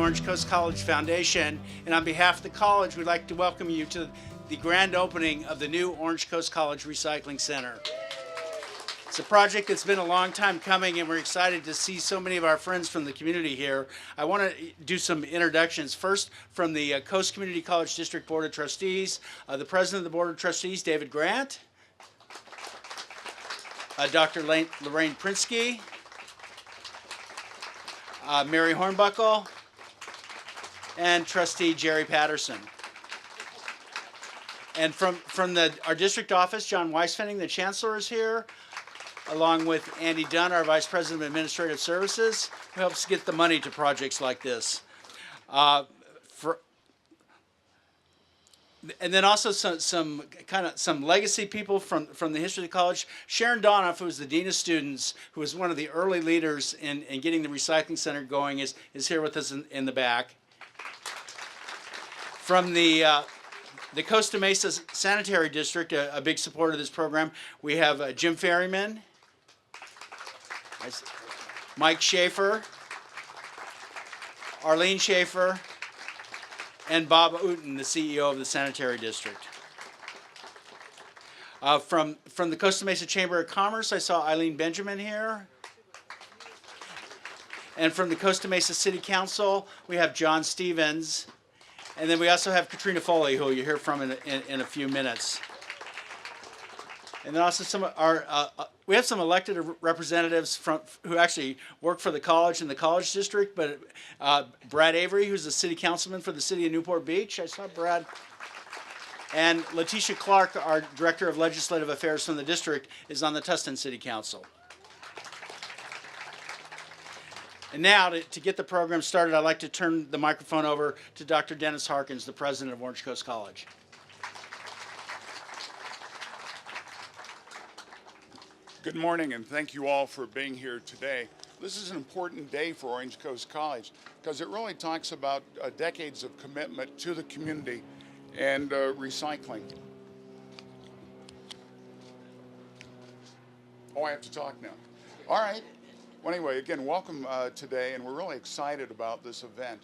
Orange Coast College Foundation, and on behalf of the college, we'd like to welcome you to the grand opening of the new Orange Coast College Recycling Center. It's a project that's been a long time coming, and we're excited to see so many of our friends from the community here. I want to do some introductions. First, from the Coast Community College District Board of Trustees, the President of the Board of Trustees, David Grant, Dr. Lorraine Prinsky, Mary Hornbuckle, and Trustee Jerry Patterson. And from our district office, John Weisfending, the Chancellor, is here, along with Andy Dunn, our Vice President of Administrative Services, who helps get the money to projects like this. And then also some legacy people from the history of the college. Sharon Donoff, who was the Dean of Students, who was one of the early leaders in getting the recycling center going, is here with us in the back. From the Costa Mesa Sanitary District, a big supporter of this program, we have Jim Ferryman, Mike Schaefer, Arlene Schaefer, and Bob Uten, the CEO of the Sanitary District. From the Costa Mesa Chamber of Commerce, I saw Eileen Benjamin here. And from the Costa Mesa City Council, we have John Stevens. And then we also have Katrina Foley, who you'll hear from in a few minutes. And then also we have some elected representatives who actually work for the college and the college district, but Brad Avery, who's the city councilman for the city of Newport Beach. I saw Brad. And Letitia Clark, our director of legislative affairs from the district, is on the Tustin City Council. And now, to get the program started, I'd like to turn the microphone over to Dr. Dennis Harkins, the president of Orange Coast College. Good morning, and thank you all for being here today. This is an important day for Orange Coast College because it really talks about decades of commitment to the community and recycling. Oh, I have to talk now. All right. Well, anyway, again, welcome today, and we're really excited about this event.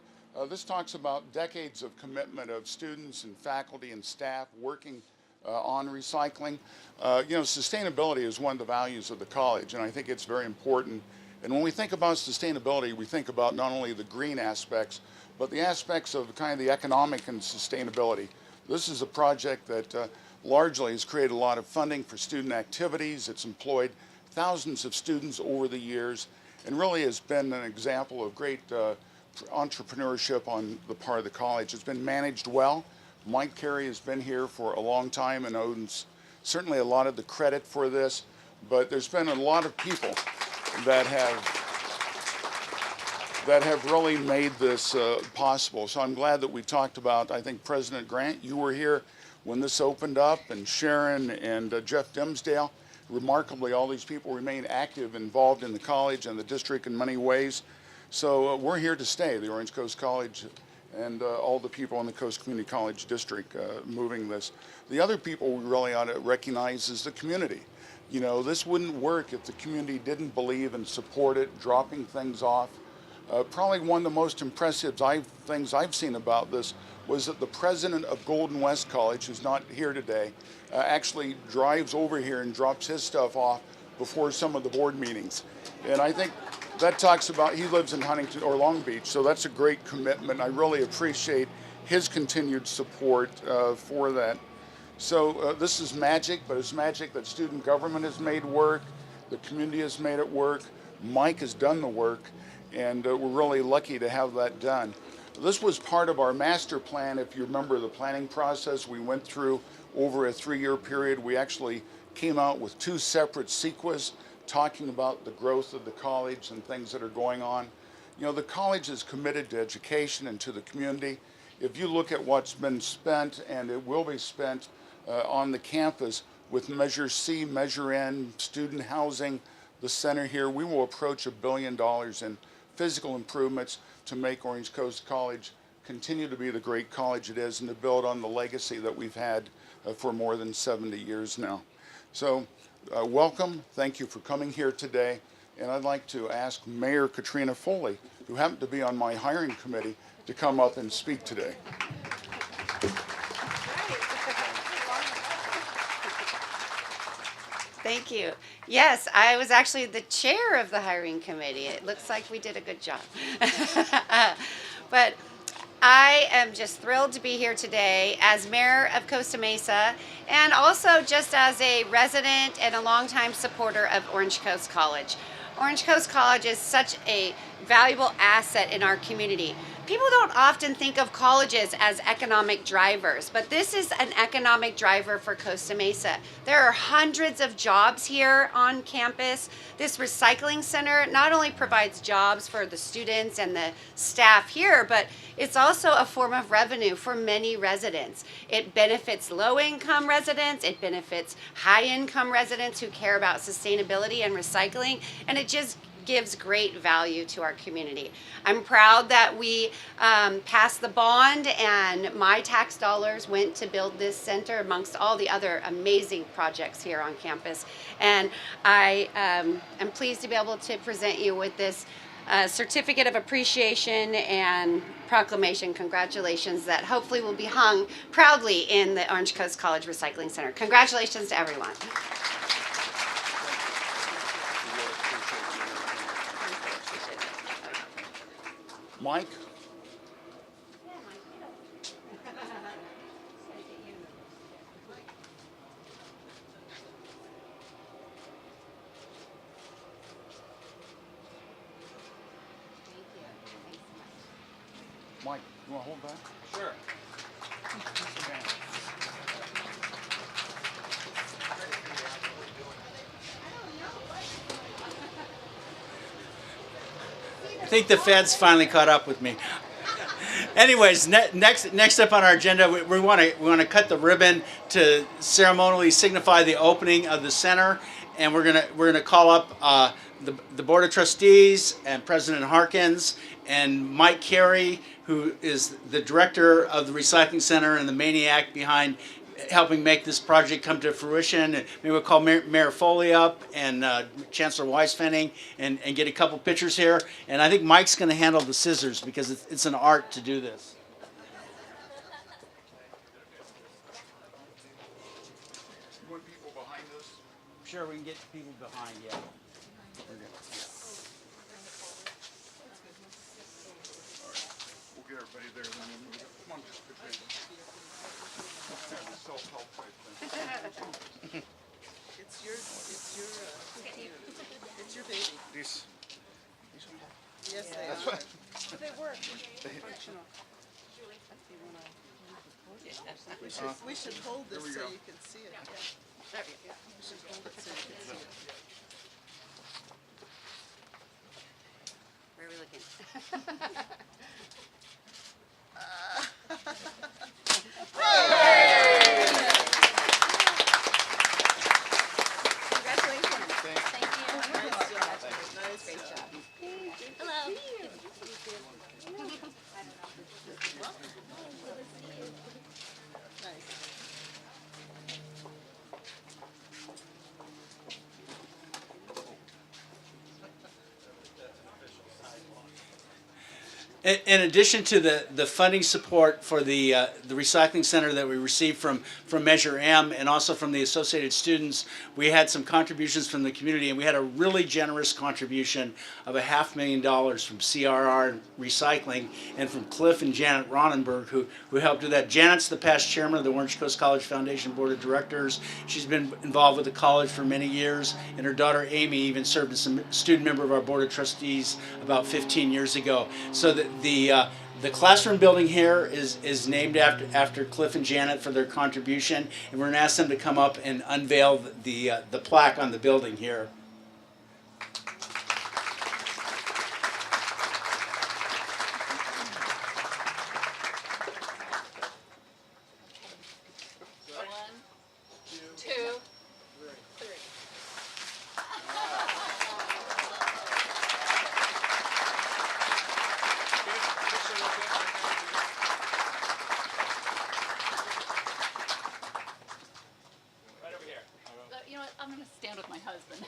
This talks about decades of commitment of students and faculty and staff working on recycling. Sustainability is one of the values of the college, and I think it's very important. And when we think about sustainability, we think about not only the green aspects, but the aspects of kind of the economic and sustainability. This is a project that largely has created a lot of funding for student activities. It's employed thousands of students over the years, and really has been an example of great entrepreneurship on the part of the college. It's been managed well. Mike Carey has been here for a long time and owns certainly a lot of the credit for this, but there's been a lot of people that have really made this possible. So I'm glad that we talked about, I think President Grant, you were here when this opened up, and Sharon and Jeff Dimsdale. Remarkably, all these people remain active, involved in the college and the district in many ways. So we're here to stay, the Orange Coast College and all the people in the Coast Community College District moving this. The other people we really ought to recognize is the community. You know, this wouldn't work if the community didn't believe and support it, dropping things off. Probably one of the most impressive things I've seen about this was that the president of Golden West College, who's not here today, actually drives over here and drops his stuff off before some of the board meetings. And I think that talks about, he lives in Huntington or Long Beach, so that's a great commitment. I really appreciate his continued support for that. So this is magic, but it's magic that student government has made work, the community has made it work, Mike has done the work, and we're really lucky to have that done. This was part of our master plan. If you remember the planning process we went through over a 3-year period, we actually came out with 2 separate CEQAs talking about the growth of the college and things that are going on. You know, the college is committed to education and to the community. If you look at what's been spent, and it will be spent on the campus with Measure C, Measure N, student housing, the center here, we will approach $1 billion in physical improvements to make Orange Coast College continue to be the great college it is and to build on the legacy that we've had for more than 70 years now. So welcome. Thank you for coming here today. And I'd like to ask Mayor Katrina Foley, who happened to be on my hiring committee, to come up and speak today. Thank you. Yes, I was actually the chair of the hiring committee. It looks like we did a good job. But I am just thrilled to be here today as mayor of Costa Mesa and also just as a resident and a longtime supporter of Orange Coast College. Orange Coast College is such a valuable asset in our community. People don't often think of colleges as economic drivers, but this is an economic driver for Costa Mesa. There are hundreds of jobs here on campus. This recycling center not only provides jobs for the students and the staff here, but it's also a form of revenue for many residents. It benefits low-income residents, it benefits high-income residents who care about sustainability and recycling, and it just gives great value to our community. I'm proud that we passed the bond and my tax dollars went to build this center amongst all the other amazing projects here on campus. And I am pleased to be able to present you with this certificate of appreciation and proclamation. Congratulations, that hopefully will be hung proudly in the Orange Coast College Recycling Center. Congratulations to everyone. Mike? Mike, you want to hold that? Sure. I think the feds finally caught up with me. Anyways, next up on our agenda, we want to cut the ribbon to ceremonially signify the opening of the center, and we're gonna call up the Board of Trustees and President Harkins and Mike Carey, who is the director of the Recycling Center and the maniac behind helping make this project come to fruition. Maybe we'll call Mayor Foley up and Chancellor Weisfenning and get a couple pictures here. And I think Mike's going to handle the scissors because it's an art to do this. You want people behind us? Sure, we can get people behind, yeah. We'll get everybody there. Then come on, Katrina. Self-help type thing. It's your baby. These Yes, they That's are. what. They work. Functional. We should hold this There we so go. you can see it. We should hold it so you can see it. Where are we looking? Congratulations. Thank you. Nice job. Nice Great job. job. Hello. Nice. In addition to the funding support for the recycling center that we received from Measure M and also from the associated students, we had some contributions from the community, and we had a really generous contribution of $500,000 from CRR Recycling and from Cliff and Janet Ronenberg, who helped do that. Janet's the past chairman of the Orange Coast College Foundation Board of Directors. She's been involved with the college for many years, and her daughter Amy even served as a student member of our Board of Trustees about 15 years ago. So that the classroom building here is named after Cliff and Janet for their contribution, and we're going to ask them to come up and unveil the plaque on the building here. You know what? I'm going to stand with my husband.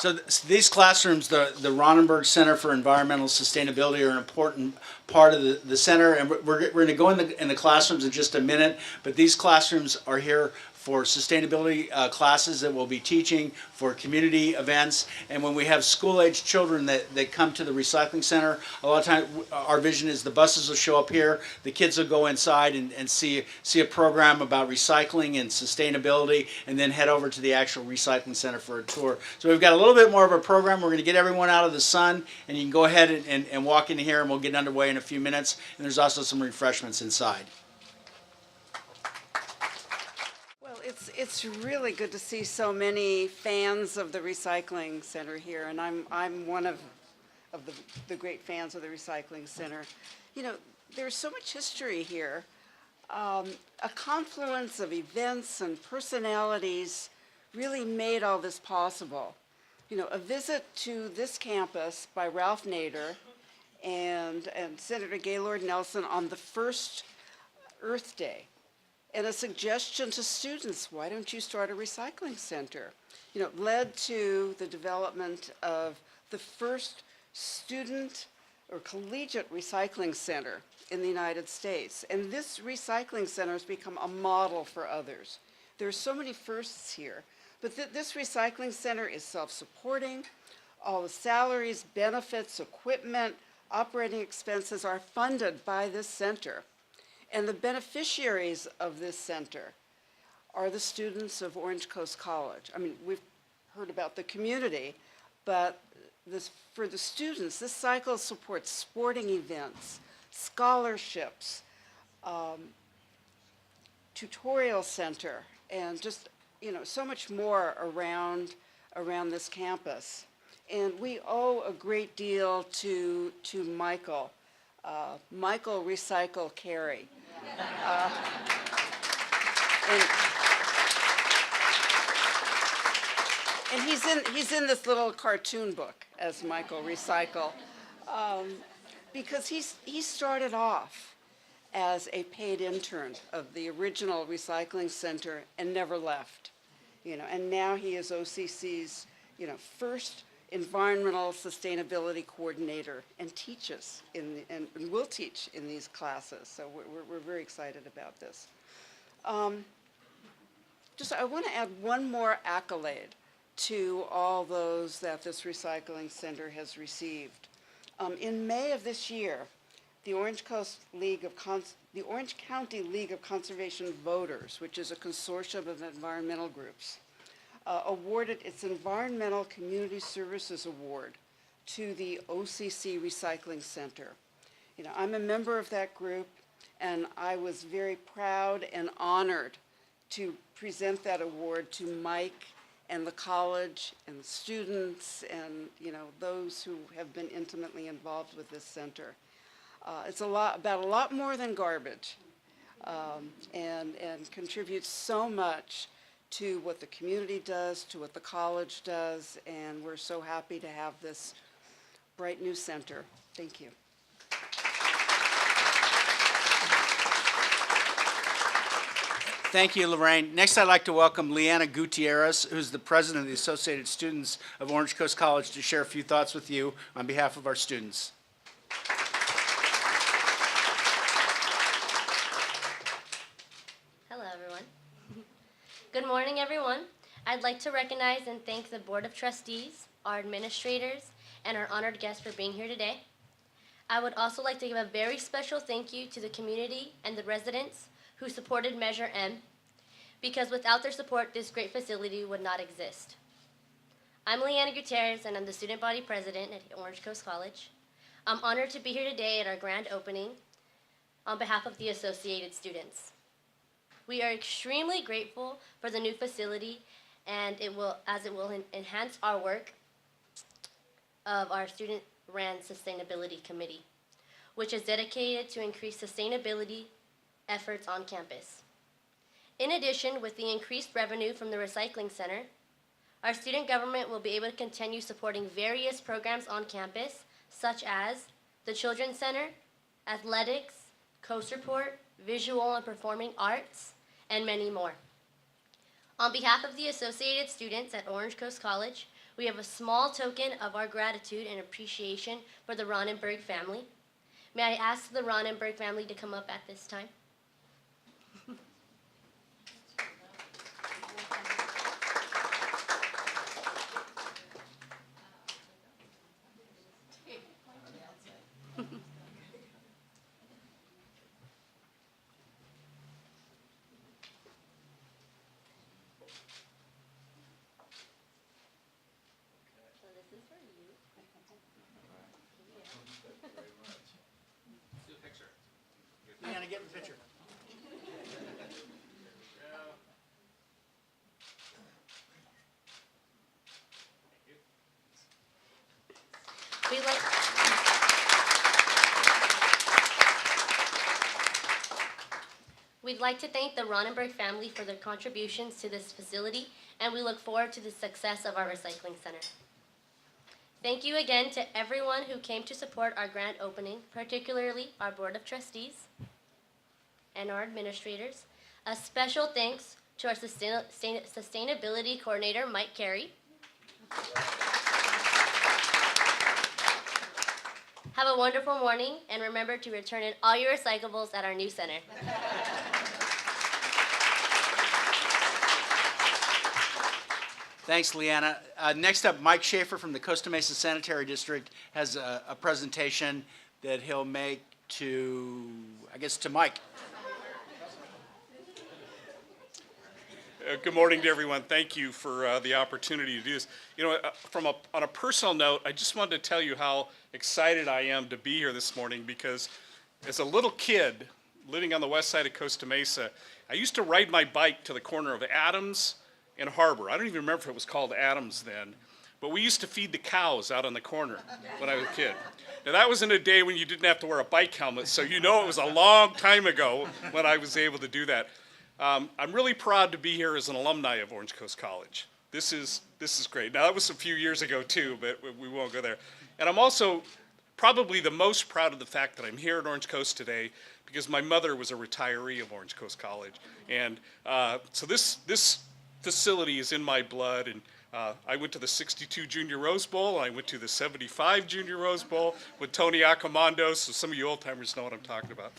So these classrooms, the Ronenberg Center for Environmental Sustainability, are an important part of the center, and we're going to go in the classrooms in just a minute, but these classrooms are here for sustainability classes that we'll be teaching, for community events, and when we have school-age children that come to the recycling center, a lot of times our vision is the buses will show up here, the kids will go inside and see a program about recycling and sustainability, and then head over to the actual recycling center for a tour. So we've got a little bit more of a program. We're going to get everyone out of the sun, and you can go ahead and walk in here, and we'll get underway in a few minutes, and there's also some refreshments inside. It's really good to see so many fans of the recycling center here, and I'm one of the great fans of the recycling center. You know, there's so much history here, a confluence of events and personalities really made all this possible. You know, a visit to this campus by Ralph Nader and Senator Gaylord Nelson on the first Earth Day. And a suggestion to students, why don't you start a recycling center? You know, led to the development of the first student or collegiate recycling center in the United States. And this recycling center has become a model for others. There are so many firsts here, but this recycling center is self-supporting. All the salaries, benefits, equipment, operating expenses are funded by this center. And the beneficiaries of this center are the students of Orange Coast College. I mean, we've heard about the community, but for the students, this cycle supports sporting events, scholarships, tutorial center, and just, you know, so much more around this campus. And we owe a great deal to Michael. Michael Recycle Carey. And he's in this little cartoon book as Michael Recycle, because he started off as a paid intern of the original recycling center and never left, you know. And now he is OCC's, you know, first environmental sustainability coordinator, and teaches and will teach in these classes. So we're very excited about this. I want to add one more accolade to all those that this recycling center has received. In May of this year, the Orange County League of Conservation Voters, which is a consortium of environmental groups, awarded its Environmental Community Services Award to the OCC Recycling Center. You know, I'm a member of that group, and I was very proud and honored to present that award to Mike and the college and the students and, you know, those who have been intimately involved with this center. It's about a lot more than garbage, and contributes so much to what the community does, to what the college does, and we're so happy to have this bright new center. Thank you. Thank you, Lorraine. Next, I'd like to welcome Leanna Gutierrez, who's the president of the Associated Students of Orange Coast College, to share a few thoughts with you on behalf of our students. Hello, everyone. Good morning, everyone. I'd like to recognize and thank the Board of Trustees, our administrators, and our honored guests for being here today. I would also like to give a very special thank you to the community and the residents who supported Measure M, because without their support, this great facility would not exist. I'm Leanna Gutierrez, and I'm the student body president at Orange Coast College. I'm honored to be here today at our grand opening on behalf of the Associated Students. We are extremely grateful for the new facility, and it will enhance our work of our student-ran sustainability committee, which is dedicated to increase sustainability efforts on campus. In addition, with the increased revenue from the recycling center, our student government will be able to continue supporting various programs on campus, such as the Children's Center, athletics, co-support, visual and performing arts, and many more. On behalf of the Associated Students at Orange Coast College, we have a small token of our gratitude and appreciation for the Ronenberg family. May I ask the Ronenberg family to come up at this time? Leanna, get in the picture. We'd like, we'd like to thank the Ronenberg family for their contributions to this facility, and we look forward to the success of our recycling center. Thank you again to everyone who came to support our grand opening, particularly our Board of Trustees and our administrators. A special thanks to our Sustainability Coordinator, Mike Carey. Have a wonderful morning, and remember to return in all your recyclables at our new center. Thanks, Leanna. Next up, Mike Schaefer from the Costa Mesa Sanitary District has a presentation that he'll make to, I guess, to Mike. Good morning to everyone. Thank you for the opportunity to do this. You know, on a personal note, I just wanted to tell you how excited I am to be here this morning, because as a little kid living on the west side of Costa Mesa, I used to ride my bike to the corner of Adams and Harbor. I don't even remember if it was called Adams then, but we used to feed the cows out on the corner when I was a kid. Now, that was in a day when you didn't have to wear a bike helmet, so you know it was a long time ago when I was able to do that. I'm really proud to be here as an alumni of Orange Coast College. This is great. Now, that was a few years ago too, but we won't go there. And I'm also probably the most proud of the fact that I'm here at Orange Coast today, because my mother was a retiree of Orange Coast College. And so this facility is in my blood, and I went to the 62 Junior Rose Bowl, I went to the 75 Junior Rose Bowl with Tony Accomando, so some of you old timers know what I'm talking about.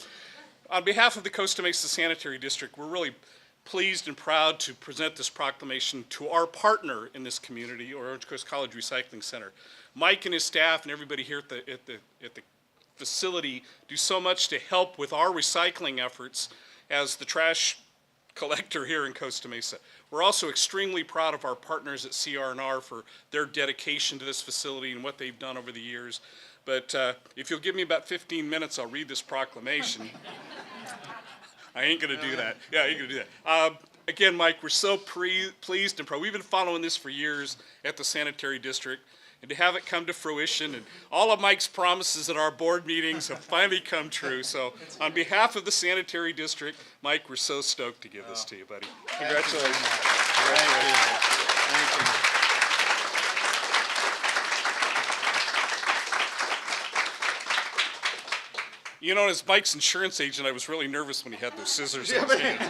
On behalf of the Costa Mesa Sanitary District, we're really pleased and proud to present this proclamation to our partner in this community, Orange Coast College Recycling Center. Mike and his staff and everybody here at the facility do so much to help with our recycling efforts as the trash collector here in Costa Mesa. We're also extremely proud of our partners at CR&R for their dedication to this facility and what they've done over the years. But if you'll give me about 15 minutes, I'll read this proclamation. I ain't gonna do that. Yeah, I ain't gonna do that. Again, Mike, we're so pleased and proud. We've been following this for years at the Sanitary District, and to have it come to fruition, and all of Mike's promises at our board meetings have finally come true. So on behalf of the Sanitary District, Mike, we're so stoked to give this to you, buddy. Congratulations. Thank you. You know, as Mike's insurance agent, I was really nervous when he had those scissors in his hand.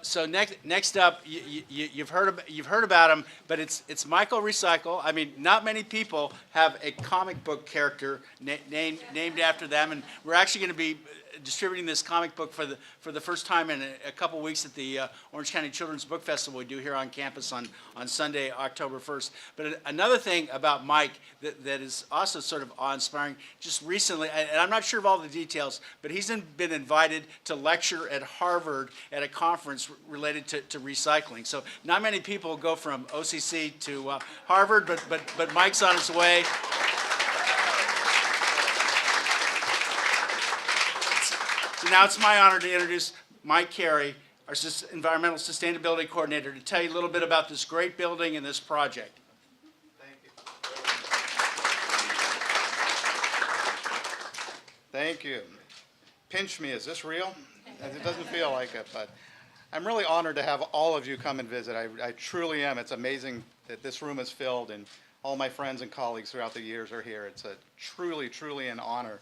So next up, you've heard about him, but it's Michael Recycle. I mean, not many people have a comic book character named after them, and we're actually going to be distributing this comic book for the first time in a couple weeks at the Orange County Children's Book Festival we do here on campus on Sunday, October 1st. But another thing about Mike that is also sort of awe-inspiring, just recently, and I'm not sure of all the details, but he's been invited to lecture at Harvard at a conference related to recycling. So not many people go from OCC to Harvard, but Mike's on his way. So now it's my honor to introduce Mike Carey, our Environmental Sustainability Coordinator, to tell you a little bit about this great building and this project. Thank you. Thank you. Pinch me, is this real? It doesn't feel like it, but I'm really honored to have all of you come and visit. I truly am. It's amazing that this room is filled and all my friends and colleagues throughout the years are here. It's a truly an honor.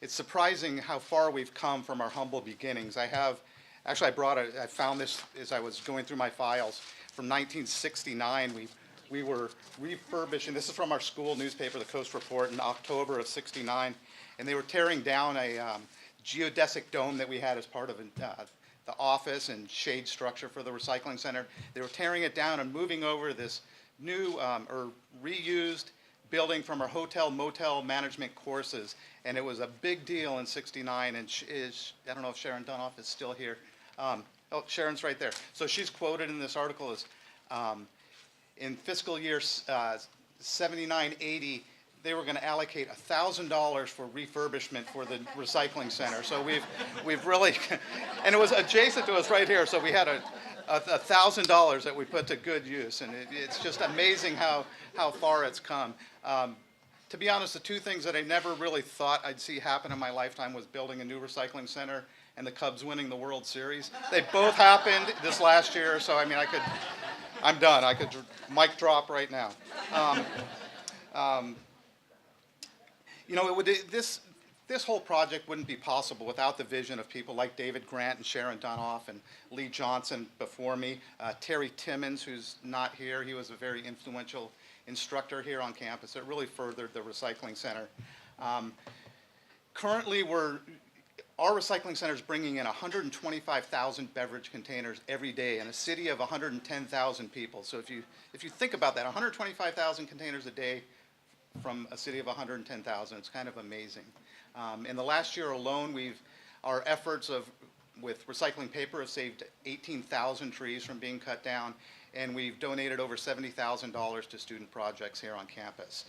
it's surprising how far we've come from our humble beginnings. I found this as I was going through my files. From 1969, we were refurbishing, this is from our school newspaper, the Coast Report, in October of '69, and they were tearing down a geodesic dome that we had as part of the office and shade structure for the recycling center. They were tearing it down and moving over this new or reused building from our hotel motel management courses, and it was a big deal in '69. And I don't know if Sharon Dunoff is still here. Oh, Sharon's right there. So she's quoted in this article as in fiscal year 79-80, they were going to allocate $1,000 for refurbishment for the recycling center. So we've really, and it was adjacent to us right here. So we had $1,000 that we put to good use, and it's just amazing how far it's come. To be honest, the two things that I never really thought I'd see happen in my lifetime was building a new recycling center and the Cubs winning the World Series. They both happened this last year, so I mean, I'm done. I could mic drop right now. You know, this whole project wouldn't be possible without the vision of people like David Grant and Sharon Dunoff and Lee Johnson before me. Terry Timmons, who's not here, he was a very influential instructor here on campus. It really furthered the recycling center. Currently, our recycling center is bringing in 125,000 beverage containers every day in a city of 110,000 people. So if you think about that, 125,000 containers a day from a city of 110,000, it's kind of amazing. In the last year alone, our efforts with recycling paper have saved 18,000 trees from being cut down, and we've donated over $70,000 to student projects here on campus,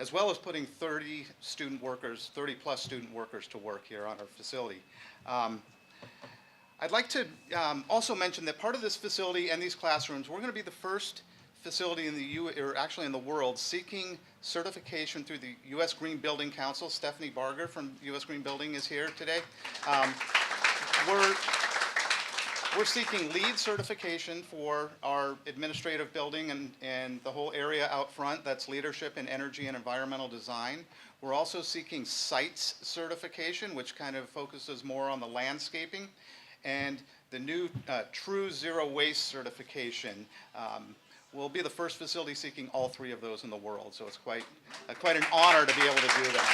as well as putting 30 plus student workers to work here on our facility. I'd like to also mention that part of this facility and these classrooms, we're going to be the first facility in in the world seeking certification through the U.S. Green Building Council. Stephanie Barger from U.S. Green Building is here today. We're seeking LEED certification for our administrative building and the whole area out front. That's leadership in energy and environmental design. We're also seeking sites certification, which kind of focuses more on the landscaping, and the new True Zero Waste certification. We'll be the first facility seeking all three of those in the world, so it's quite an honor to be able to do that.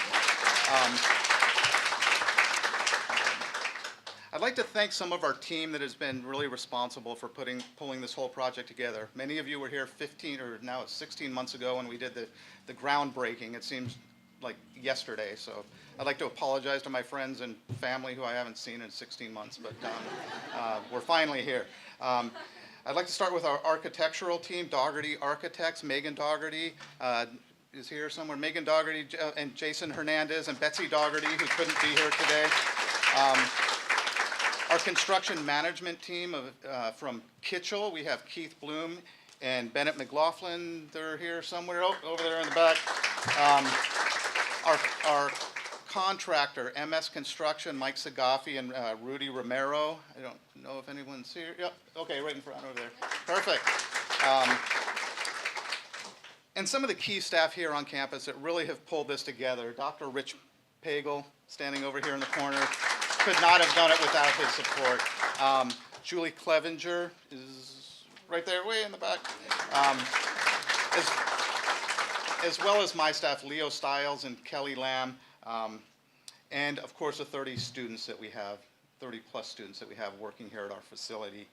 I'd like to thank some of our team that has been really responsible for pulling this whole project together. Many of you were here 15 or now 16 months ago when we did the groundbreaking. It seems like yesterday, so I'd like to apologize to my friends and family who I haven't seen in 16 months, but we're finally here. I'd like to start with our architectural team, Dougherty Architects. Megan Dougherty is here somewhere. Megan Dougherty and Jason Hernandez and Betsy Dougherty, who couldn't be here today. Our construction management team from Kitchell, we have Keith Bloom and Bennett McLaughlin. They're here somewhere, over there in the back. Our contractor, MS Construction, Mike Sagafi and Rudy Romero. I don't know if anyone's here. Yep, okay, right in front over there. Perfect. And some of the key staff here on campus that really have pulled this together. Dr. Rich Pagel, standing over here in the corner, could not have done it without his support. Julie Clevenger is right there, way in the back. As well as my staff, Leo Stiles and Kelly Lamb. And of course the 30 students that we have, 30 plus students that we have working here at our facility.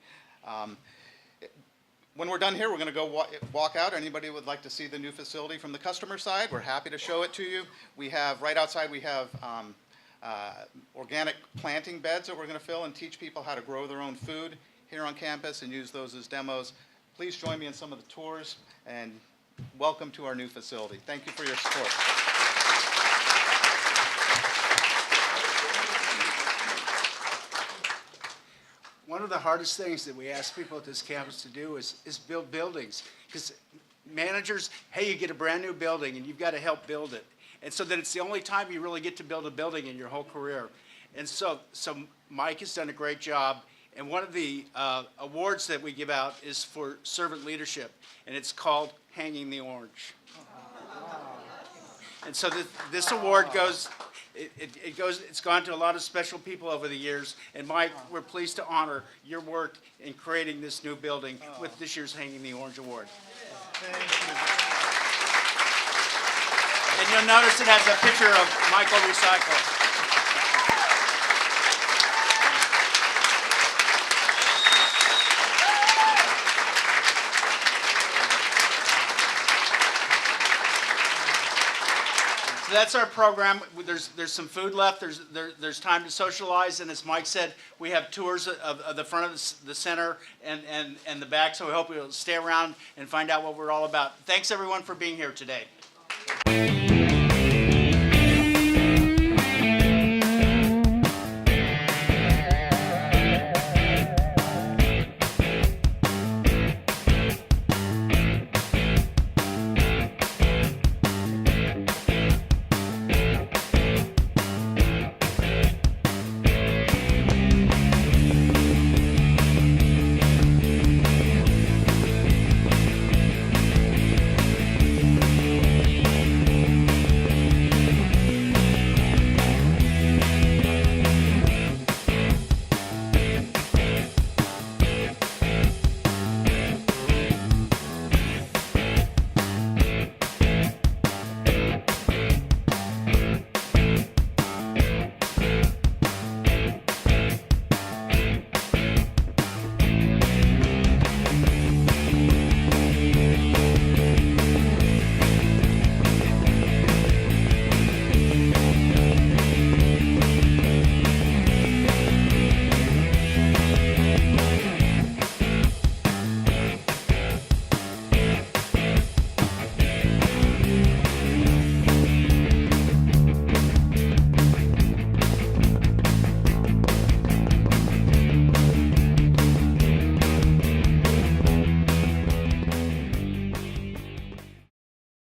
When we're done here, we're going to go walk out. Anybody would like to see the new facility from the customer side, we're happy to show it to you. We have, right outside, we have organic planting beds that we're going to fill and teach people how to grow their own food here on campus and use those as demos. Please join me in some of the tours, and welcome to our new facility. Thank you for your support. One of the hardest things that we ask people at this campus to do is build buildings. Because managers, hey, you get a brand new building and you've got to help build it. And so then it's the only time you really get to build a building in your whole career. And so Mike has done a great job. And one of the awards that we give out is for servant leadership. And it's called Hanging the Orange. And so this award goes, it's gone to a lot of special people over the years. And Mike, we're pleased to honor your work in creating this new building with this year's Hanging the Orange Award. And you'll notice it has a picture of Michael Recycle. So that's our program. There's some food left. There's time to socialize, and as Mike said, we have tours of the front of the center and the back. So we hope you'll stay around and find out what we're all about. Thanks everyone for being here today.